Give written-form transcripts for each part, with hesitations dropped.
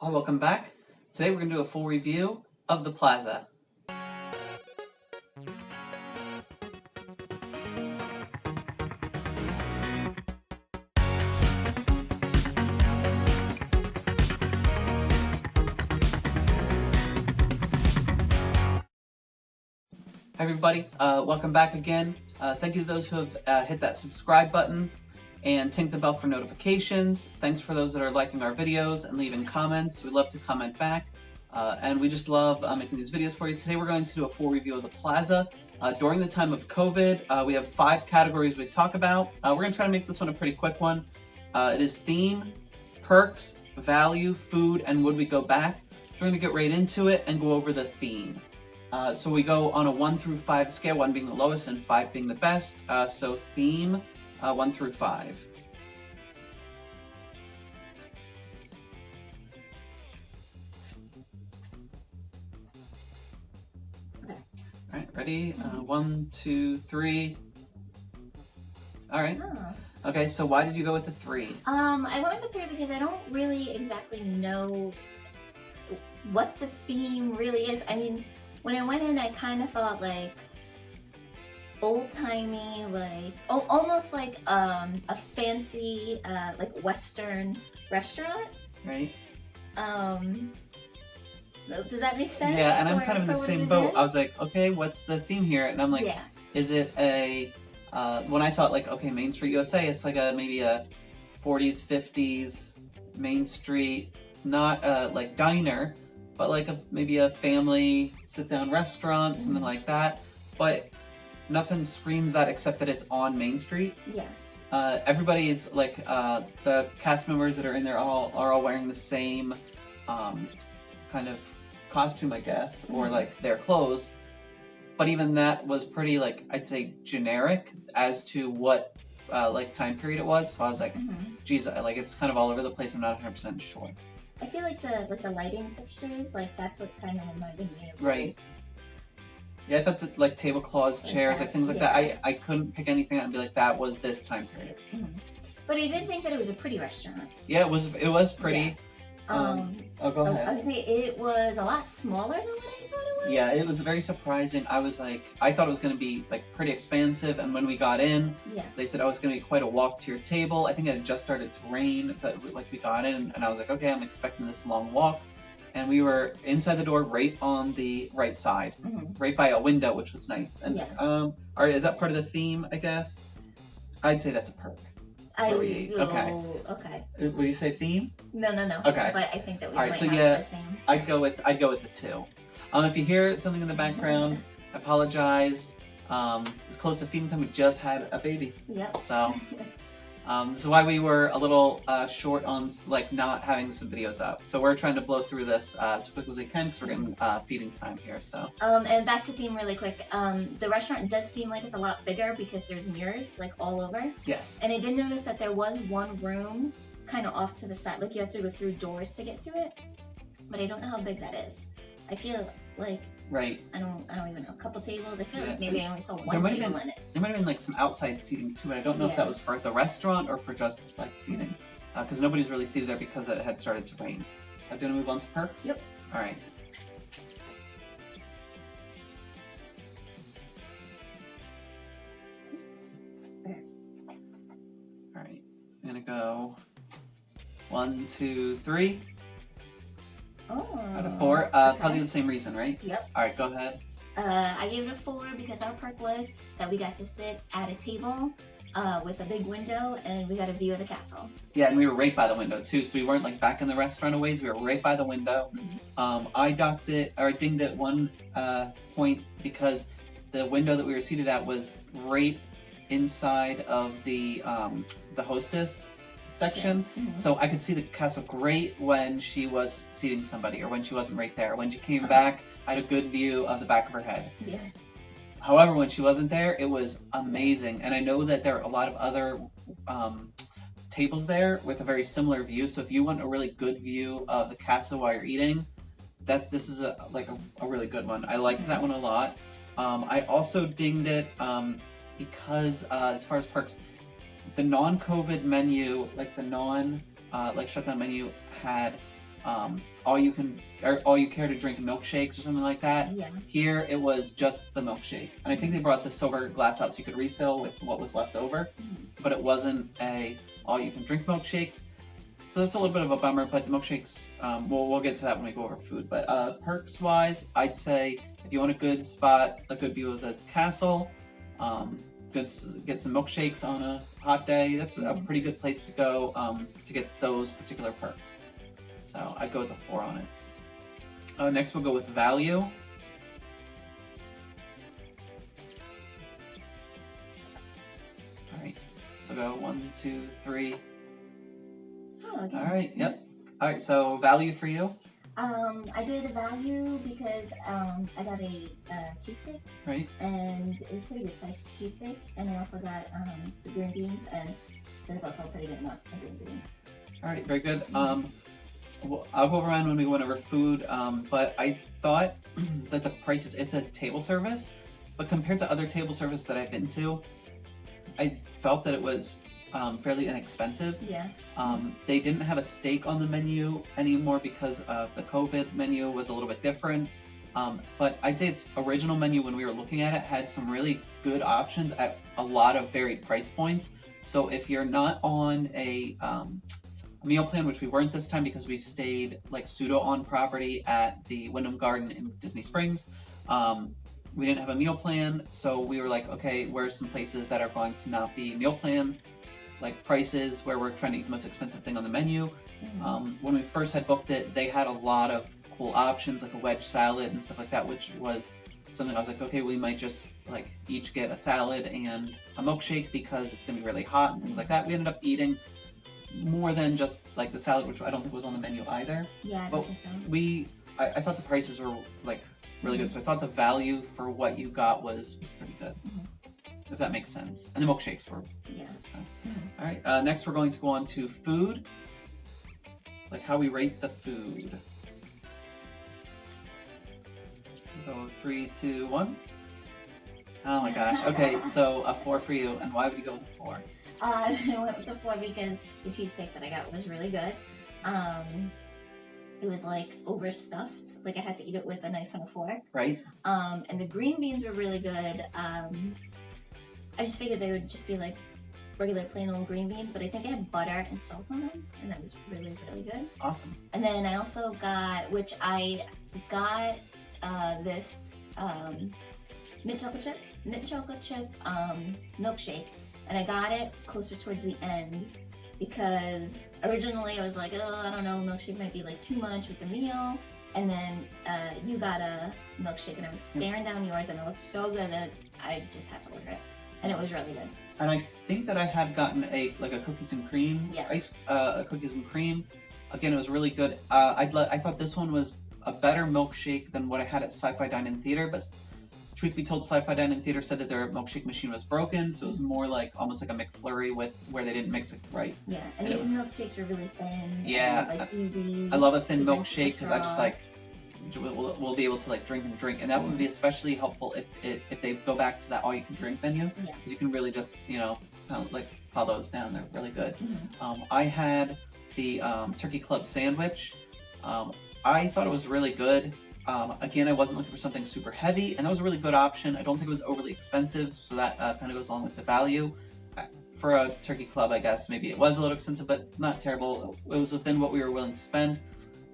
Hi, welcome back. Today we're going to do a full review of the Plaza. Hi everybody, welcome back again. Thank you to those who have hit that subscribe button and tink the bell for notifications. Thanks for those that are liking our videos and leaving comments. We love to comment back, and we just love making these videos for you. Today we're going to do a full review of the Plaza. During the time of COVID, we have 5 categories we talk about. We're going to try to make this one a pretty quick one. It is theme, perks, value, food, and would we go back? So we're going to get right into it and go over the theme. So we go on a 1 through 5 scale, 1 being the lowest and 5 being the best. So theme, 1 through 5. Okay. All right, ready? 1, 2, 3. All right. Oh. Okay, so why did you go with the 3? I went with the 3 because I don't really exactly know what the theme really is. I mean, when I went in, I kind of thought like old-timey, like almost like a fancy like Western restaurant. Right. Does that make sense? Yeah, and I'm kind of in the same boat. I was like, okay, what's the theme here? And I'm like, yeah. Is it a when I thought like, okay, Main Street USA, it's like maybe a 40s, 50s Main Street, not like diner, but like maybe a family sit-down restaurant, something like that. But nothing screams that except that it's on Main Street. Yeah. Everybody's like the cast members that are in there are all wearing the same kind of costume, I guess, or like their clothes. But even that was pretty, like, I'd say generic as to what like time period it was. So I was like, geez, like it's kind of all over the place. I'm not 100% sure. I feel like the lighting fixtures, like that's what kind of reminded me of. Right. Yeah, I thought that like tablecloths, chairs, like things like that. I couldn't pick anything out and be like, that was this time period. But I did think that it was a pretty restaurant. Yeah, it was pretty. Yeah. Oh, go ahead. I was gonna say it was a lot smaller than what I thought it was. Yeah, it was very surprising. I was like, I thought it was going to be like pretty expansive, and when we got in, they said, oh, it's going to be quite a walk to your table. I think it had just started to rain, but like we got in, and I was like, okay, I'm expecting this long walk. And we were inside the door right on the right side, right by a window, which was nice. And is that part of the theme, I guess? I'd say that's a perk. Okay. Would you say theme? No. Okay. But I think that we might have the same. I'd go with the 2. If you hear something in the background, I apologize. It's close to feeding time. We just had a baby. Yep. So this is why we were a little short on like not having some videos up. So we're trying to blow through this as quick as we can because we're getting feeding time here. So and back to theme really quick. The restaurant does seem like it's a lot bigger because there's mirrors like all over. Yes. And I did notice that there was one room kind of off to the side, like you have to go through doors to get to it. But I don't know how big that is. I feel like I don't even know, a couple tables. I feel like maybe I only saw one table in it. There might have been like some outside seating too, but I don't know if that was for the restaurant or for just like seating. Because nobody's really seated there because it had started to rain. Do you want to move on to perks? Yep. All right. All right. I'm gonna go 1, 2, 3. Oh. Out of 4. Probably the same reason, right? Yep. All right, go ahead. I gave it a 4 because our perk was that we got to sit at a table with a big window and we got a view of the castle. Yeah, and we were right by the window too, so we weren't like back in the restaurant a ways. We were right by the window. I dinged it 1 point because the window that we were seated at was right inside of the hostess section, so I could see the castle great when she was seating somebody or when she wasn't right there. When she came back, I had a good view of the back of her head. Yeah. However, when she wasn't there, it was amazing. And I know that there are a lot of other tables there with a very similar view. So if you want a really good view of the castle while you're eating, this is a really good one. I liked that one a lot. I also dinged it because as far as perks, the non-COVID menu, like the shutdown menu, had all you care to drink milkshakes or something like that. Yeah. Here it was just the milkshake, and I think they brought the silver glass out so you could refill with what was left over, but it wasn't a all you can drink milkshakes. So that's a little bit of a bummer, but the milkshakes, we'll get to that when we go over food. But perks wise, I'd say if you want a good spot, a good view of the castle, get some milkshakes on a hot day, that's a pretty good place to go to get those particular perks. So I'd go with a 4 on it. Next we'll go with value. Alright, so go 1, 2, 3. Oh, okay. Alright, yep. Alright, so value for you? I did a value because I got a cheesesteak. Right. And it was a pretty good sized cheesesteak. And I also got the green beans, and there's also a pretty good amount of green beans. Alright, very good. I'll go around when we go over food, but I thought that the prices, it's a table service, but compared to other table service that I've been to, I felt that it was fairly inexpensive. Yeah. They didn't have a steak on the menu anymore because of the COVID menu was a little bit different. But I'd say its original menu when we were looking at it had some really good options at a lot of varied price points. So if you're not on a meal plan, which we weren't this time because we stayed like pseudo on property at the Wyndham Garden in Disney Springs, we didn't have a meal plan, so we were like, okay, where's some places that are going to not be meal plan like prices where we're trying to eat the most expensive thing on the menu. When we first had booked it, they had a lot of cool options like a wedge salad and stuff like that, which was something I was like, okay, we might just like each get a salad and a milkshake because it's gonna be really hot and things like that. We ended up eating more than just like the salad, which I don't think was on the menu either. Yeah, I don't think so. I thought the prices were like really good, so I thought the value for what you got was pretty good. If that makes sense. And the milkshakes were. Yeah. So. All right. Next, we're going to go on to food. Like how we rate the food. So 3, 2, 1. Oh my gosh. Okay, so a 4 for you. And why would you go with a 4? I went with the 4 because the cheesesteak that I got was really good. It was like overstuffed. Like I had to eat it with a knife and a fork. Right. And the green beans were really good. I just figured they would just be like regular plain old green beans, but I think they had butter and salt on them, and that was really, really good. Awesome. And then I also got, this mint chocolate chip milkshake, and I got it closer towards the end because originally I was like, oh, I don't know, milkshake might be like too much with the meal. And then you got a milkshake, and I was staring down yours, and it looked so good that I just had to order it. And it was really good. And I think that I had gotten a cookies and cream cookies and cream. Again, it was really good. I thought this one was a better milkshake than what I had at Sci-Fi Dine-In Theater, but truth be told, Sci-Fi Dine-In Theater said that their milkshake machine was broken, so it was more like almost like a McFlurry where they didn't mix it right. Yeah, and these milkshakes were really thin. Yeah, and, like easy. I love a thin milkshake because I just like we'll be able to like drink, and that would be especially helpful if they go back to that all you can drink menu, because you can really just like plow those down. They're really good. I had the turkey club sandwich. I thought it was really good. Again, I wasn't looking for something super heavy, and that was a really good option. I don't think it was overly expensive, so that kind of goes along with the value. For a turkey club, I guess maybe it was a little expensive, but not terrible. It was within what we were willing to spend,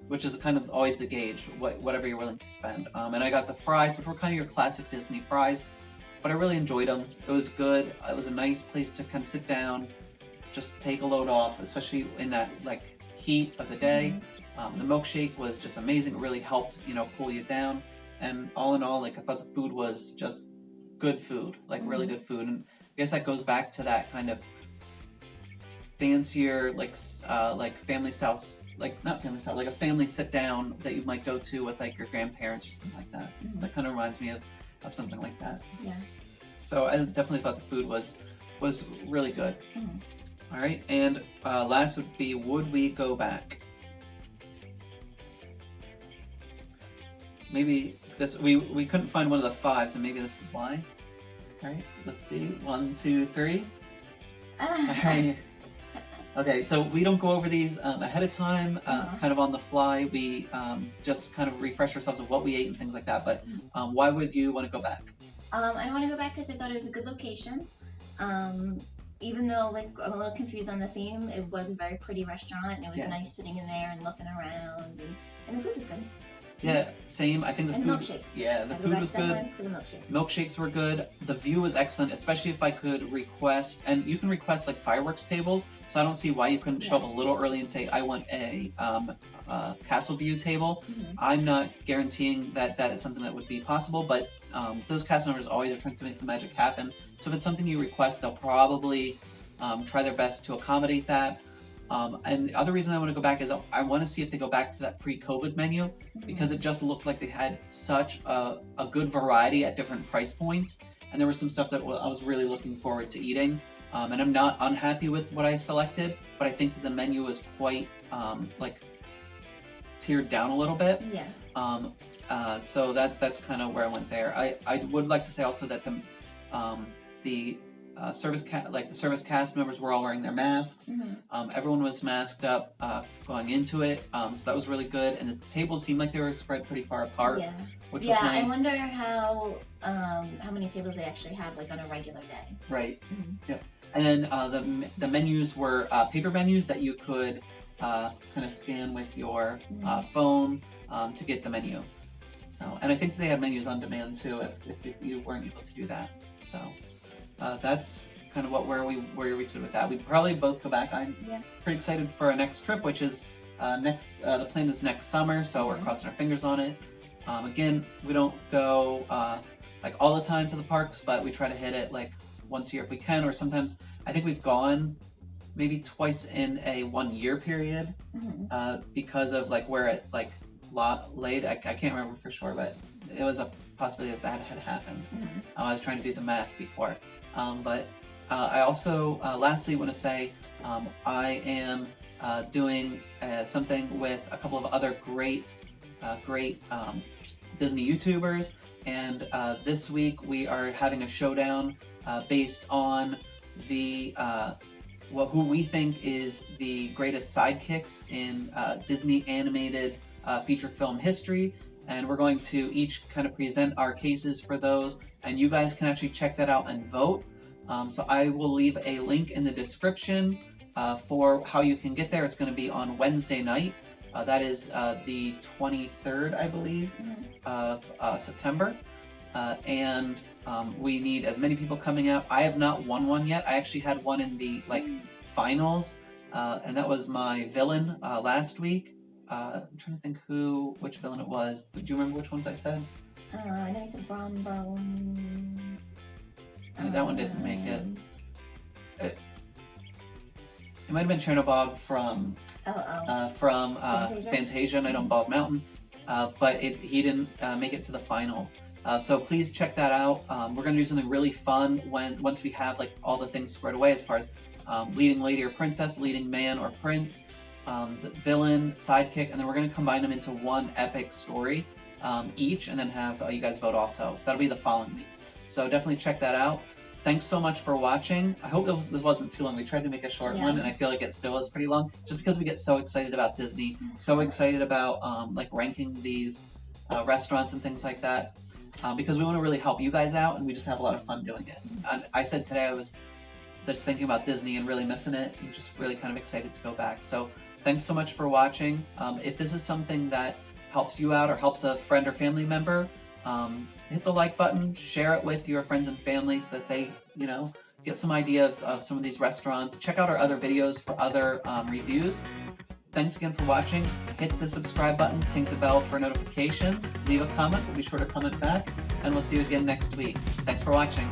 which is kind of always the gauge, whatever you're willing to spend. And I got the fries, which were kind of your classic Disney fries, but I really enjoyed them. It was good. It was a nice place to kind of sit down, just take a load off, especially in that like heat of the day. The milkshake was just amazing. It really helped, cool you down. And all in all, like I thought the food was just good food, like really good food. And I guess that goes back to that kind of fancier, like family style, like not family style, like a family sit down that you might go to with like your grandparents or something like that. That kind of reminds me of something like that. Yeah. So I definitely thought the food was really good. All right, and last would be, would we go back? Maybe this, we couldn't find one of the 5s, and maybe this is why. All right, let's see. 1, 2, 3. All right. Okay, so we don't go over these ahead of time. It's kind of on the fly. We just kind of refresh ourselves of what we ate and things like that. But why would you want to go back? I want to go back because I thought it was a good location. Even though like I'm a little confused on the theme, it was a very pretty restaurant and it was nice sitting in there and looking around, and the food was good. Yeah, same. I think the and food. Milkshakes. Yeah, the food was good. For the milkshakes. Milkshakes were good. The view was excellent, especially if I could request, and you can request like fireworks tables. So I don't see why you couldn't show up a little early and say I want a castle view table. I'm not guaranteeing that that is something that would be possible, but those cast members always are trying to make the magic happen. So if it's something you request, they'll probably try their best to accommodate that. And the other reason I want to go back is I want to see if they go back to that pre-COVID menu, because it just looked like they had such a good variety at different price points, and there was some stuff that I was really looking forward to eating. And I'm not unhappy with what I selected, but I think that the menu was quite like tiered down a little bit. Yeah. So that's kind of where I went there. I would like to say also that the service cast members were all wearing their masks. Everyone was masked up going into it, so that was really good. And the tables seemed like they were spread pretty far apart, which was nice. I wonder how many tables they actually have like on a regular day. Right. Yep. And then the menus were paper menus that you could kind of scan with your phone to get the menu. So, and I think they had menus on demand too if you weren't able to do that. So. That's kind of where we stood with that. We'd probably both go back. I'm pretty excited for our next trip, which is the plan is next summer, so we're crossing our fingers on it. Again, we don't go like all the time to the parks, but we try to hit it like once a year if we can, or sometimes I think we've gone maybe twice in a 1 year period because of like where it like laid. I can't remember for sure, but it was a possibility that had happened. I was trying to do the math before. But I also, lastly, want to say I am doing something with a couple of other great Disney YouTubers, and this week we are having a showdown based on the who we think is the greatest sidekicks in Disney animated feature film history. And we're going to each kind of present our cases for those, and you guys can actually check that out and vote. So I will leave a link in the description for how you can get there. It's going to be on Wednesday night. That is the 23rd, I believe, of September. And we need as many people coming out. I have not won one yet. I actually had one in the finals, and that was my villain last week. I'm trying to think which villain it was. Do you remember which ones I said? I know you said Bron Bones. That one didn't make it. It might have been Chernobog from Fantasia and Night on Bald Mountain, but he didn't make it to the finals. So please check that out. We're gonna do something really fun once we have like all the things squared away as far as leading lady or princess, leading man or prince, the villain, sidekick, and then we're going to combine them into one epic story each, and then have you guys vote also. So that'll be the following week. So definitely check that out. Thanks so much for watching. I hope this wasn't too long. We tried to make a short one, and I feel like it still is pretty long, just because we get so excited about Disney, so excited about like ranking these restaurants and things like that, because we want to really help you guys out, and we just have a lot of fun doing it. And I said today I was just thinking about Disney and really missing it, and just really kind of excited to go back. So thanks so much for watching. If this is something that helps you out or helps a friend or family member, hit the like button, share it with your friends and family so that they, get some idea of some of these restaurants. Check out our other videos for other reviews. Thanks again for watching. Hit the subscribe button, tink the bell for notifications, leave a comment, we'll be sure to comment back, and we'll see you again next week. Thanks for watching.